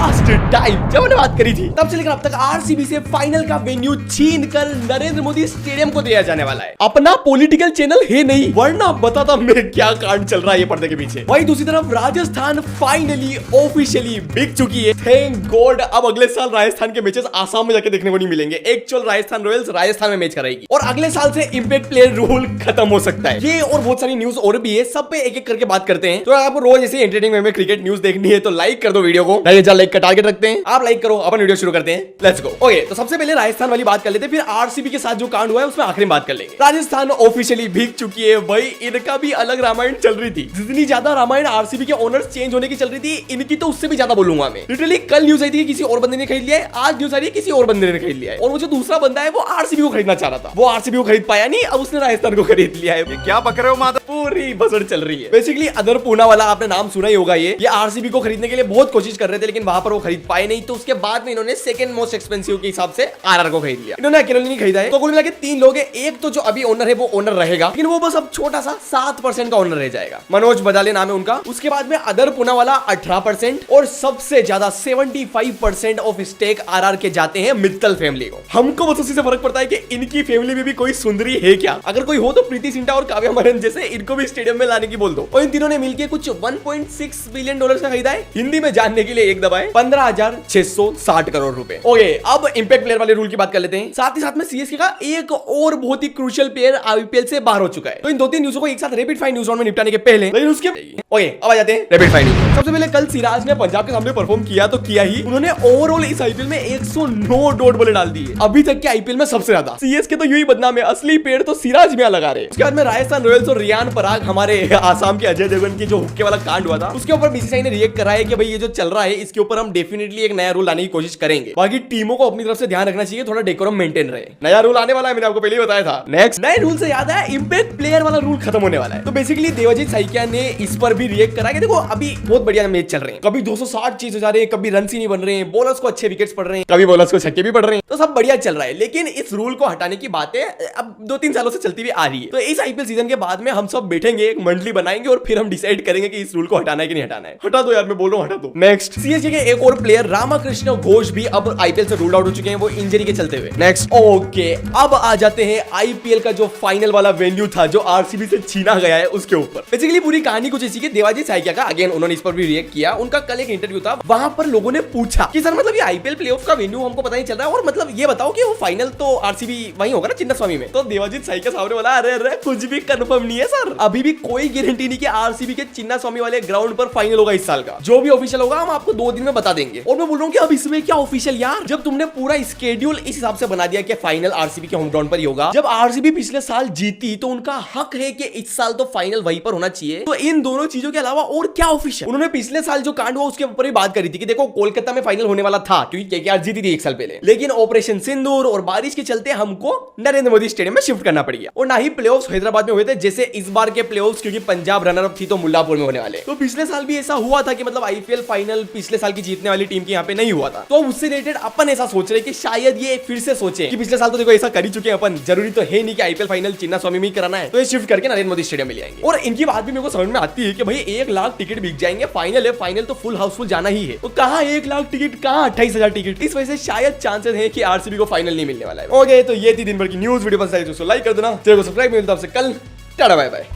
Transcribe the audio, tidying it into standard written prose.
Last time जब मैंने बात करी थी तब से लेकर अब तक आरसीबी से फाइनल का वेन्यू छीन कर नरेंद्र मोदी स्टेडियम को दिया जाने वाला है। अपना पॉलिटिकल चैनल है नहीं, वरना बताता मैं क्या कांड चल रहा है ये पर्दे के पीछे। वहीं दूसरी तरफ राजस्थान फाइनली ऑफिशियली बिक चुकी है। थैंक गॉड अब अगले साल राजस्थान के मैचेस आसाम में जाके देखने को नहीं मिलेंगे। एक्चुअल राजस्थान रॉयल्स राजस्थान में मैच कराएगी और अगले साल से इंपैक्ट प्लेयर रूल खत्म हो सकता है। ये और बहुत सारी न्यूज और भी है, सब पे एक एक करके बात करते हैं। तो आपको रोज ऐसे एंटरटेनिंग में क्रिकेट न्यूज देखनी है तो लाइक कर दो वीडियो को। लाइक का टारगेट रखते हैं, आप लाइक करो, अपन वीडियो शुरू करते हैं। Let's go. ओके, तो सबसे पहले राजस्थान वाली बात कर लेते हैं, फिर आरसीबी के साथ जो कांड हुआ है उसमें आखिरी में बात कर लेंगे। राजस्थान ऑफिशियली बिक चुकी है। भाई इनका भी अलग रामायण चल रही थी। जितनी ज्यादा रामायण आरसीबी के ओनर्स चेंज होने की चल रही थी, इनकी तो उससे भी ज्यादा बोलूंगा मैं। लिटरली कल न्यूज आई थी किसी और बंदे ने खरीद लिया है, आज न्यूज आ रही है किसी और बंदे ने खरीद लिया है। और वो जो दूसरा बंदा है वो आरसीबी को खरीदना चाह रहा था, वो आरसीबी को खरीद पाया नहीं, अब उसने राजस्थान को खरीद लिया है। क्या पक रहे हो माता, पूरी बसड़ चल रही है। बेसिकली अदर पूना वाला आपने नाम सुना ही होगा। ये आरसीबी को खरीदने के लिए बहुत कोशिश कर रहे थे, लेकिन वहां पर वो खरीद पाए नहीं। तो उसके बाद में इन्होंने सेकंड मोस्ट एक्सपेंसिव के हिसाब से आरआर को खरीद लिया। इन्होंने अकेले नहीं खरीदा है। तो कुल मिला के 3 लोग हैं। एक तो जो अभी ओनर है वो ओनर रहेगा, लेकिन वो बस अब छोटा सा 7% का ओनर रह जाएगा। मनोज बदाले नाम है उनका। उसके बाद में अदर पूना वाला 18% और सबसे ज्यादा 75% ऑफ स्टेक आरआर के जाते हैं मित्तल फैमिली को। हमको बस उसी से फर्क पड़ता है कि इनकी फैमिली में भी कोई सुंदरी है क्या। अगर कोई हो तो प्रीति सिंटा और काव्या मरन जैसे इनको भी स्टेडियम में लाने की बोल दो। और इन तीनों ने मिलकर कुछ 1.6 बिलियन डॉलर का खरीदा है। हिंदी में जानने के लिए एक दबाए 15,660 करोड़ रुपए। ओके, अब इंपैक्ट प्लेयर वाले रूल की बात कर लेते हैं। साथ ही साथ में सीएसके का एक और बहुत ही क्रूशियल प्लेयर आईपीएल से बाहर हो चुका है। तो इन 2-3 न्यूज़ों को एक साथ रैपिड फायर न्यूज़ राउंड में निपटाने के पहले, लेकिन उसके ओके अब आ जाते हैं रैपिड फायर न्यूज़। सबसे पहले कल सिराज ने पंजाब के सामने परफॉर्म किया तो किया ही। उन्होंने ओवरऑल इस आईपीएल में 109 डॉट बॉलें डाल दी है, अभी तक के आईपीएल में सबसे ज्यादा। सीएसके तो यूं बदनाम है, असली पेड़ तो सिराज में लगा रहे। उसके बाद में राजस्थान रॉयल्स और रियान पराग, हमारे आसाम के अजय देवगन की जो हुक्के वाला कांड हुआ था, उसके ऊपर बीसीसीआई ने रिएक्ट करा है कि भाई ये जो चल रहा है इसके ऊपर हम डेफिनेटली एक नया रूल लाने की कोशिश करेंगे। बाकी टीमों को अपनी तरफ से ध्यान रखना चाहिए, थोड़ा डेकोरम मेंटेन रहे। नया रूल आने वाला है, मैंने आपको पहले ही बताया था। नेक्स्ट नए रूल से याद है, इंपैक्ट प्लेयर वाला रूल खत्म होने वाला है। तो बेसिकली देवाजीत साइकिया ने इस पर भी रिएक्ट करा कि देखो अभी बहुत बढ़िया मैच चल रहे हैं, कभी 260 चीज हो जा रहे हैं, कभी रन ही नहीं बन रहे हैं, बॉलर्स को अच्छे विकेट्स पड़ रहे हैं, कभी बॉलर्स को छक्के भी पड़ रहे हैं, तो सब बढ़िया चल रहा है। लेकिन इस रूल को हटाने की बातें अब 2-3 सालों से चलती हुई आ रही है। तो इस आईपीएल सीजन के बाद में हम सब बैठेंगे, एक मंडली बनाएंगे और फिर हम डिसाइड करेंगे कि इस रूल को हटाना है कि नहीं हटाना है। हटा दो यार, मैं बोल रहा हूं हटा दो। नेक्स्ट सीएसके के एक और प्लेयर रामाकृष्ण घोष भी अब आईपीएल से रूल आउट हो चुके हैं, वो इंजरी के चलते हुए। नेक्स्ट ओके, अब आ जाते हैं आईपीएल का जो फाइनल वाला वेन्यू था जो आरसीबी से छीना गया है उसके ऊपर। बेसिकली पूरी कहानी कुछ ऐसी कि देवाजीत साइकिया का, अगेन उन्होंने इस पर भी रिएक्ट किया। उनका कल एक इंटरव्यू था, वहां पर लोगों ने पूछा कि सर मतलब ये आईपीएल प्लेऑफ का वेन्यू हमको पता नहीं चल रहा है, और मतलब ये बताओ कि वो फाइनल तो आरसीबी वहीं होगा ना चिन्नास्वामी में। तो देवाजीत साइकिया साहब ने बोला अरे अरे कुछ भी कंफर्म नहीं है सर, अभी भी कोई गारंटी नहीं कि आरसीबी के चिन्नास्वामी वाले ग्राउंड पर फाइनल होगा इस साल का। जो भी ऑफिशियल होगा हम आपको 2 दिन में बता देंगे। और मैं बोल रहा हूँ कि अब इसमें क्या ऑफिशियल यार, जब तुमने पूरा स्केड्यूल इस हिसाब से बना दिया कि फाइनल आरसीबी के होम ग्राउंड पर ही होगा। जब आरसीबी पिछले साल जीती तो उनका हक है कि इस साल तो फाइनल वहीं पर होना चाहिए। तो इन दोनों चीजों के अलावा और क्या ऑफिशियल। उन्होंने पिछले साल जो कांड हुआ उसके ऊपर भी बात करी थी कि देखो कोलकाता में फाइनल होने वाला था क्योंकि केकेआर जीती थी 1 साल पहले, लेकिन ऑपरेशन सिंदूर और बारिश के चलते हमको नरेंद्र मोदी स्टेडियम में शिफ्ट करना पड़ गया। और ना ही प्लेऑफ्स हैदराबाद में हुए थे जैसे इस बार के प्लेऑफ्स, क्योंकि पंजाब रनर अप थी तो मुल्लापुर में होने वाले। तो पिछले साल भी ऐसा हुआ था कि मतलब आईपीएल फाइनल पिछले साल की जीतने वाली टीम के यहाँ पे नहीं हुआ था। तो उससे रिलेटेड अपन ऐसा सोच रहे कि शायद ये फिर से सोचे कि पिछले साल तो देखो ऐसा कर ही चुके हैं अपन, जरूरी तो है नहीं कि आईपीएल फाइनल चिन्नास्वामी में ही कराना है, तो ये शिफ्ट करके नरेंद्र मोदी स्टेडियम में ले आएंगे। और इनकी बात भी मेरे को समझ में आती है कि भाई 1 लाख टिकट बिक जाएंगे, फाइनल है, फाइनल तो फुल हाउसफुल जाना ही है। तो कहाँ 1 लाख टिकट, कहाँ 28,000 टिकट। इस वजह से शायद चांसेस है कि आरसीबी को फाइनल नहीं मिलने वाला है। ओके, तो ये थी दिन भर की न्यूज। वीडियो पसंद आई तो लाइक कर देना, चैनल को सब्सक्राइब। मिलता है आपसे कल। Tata bye bye.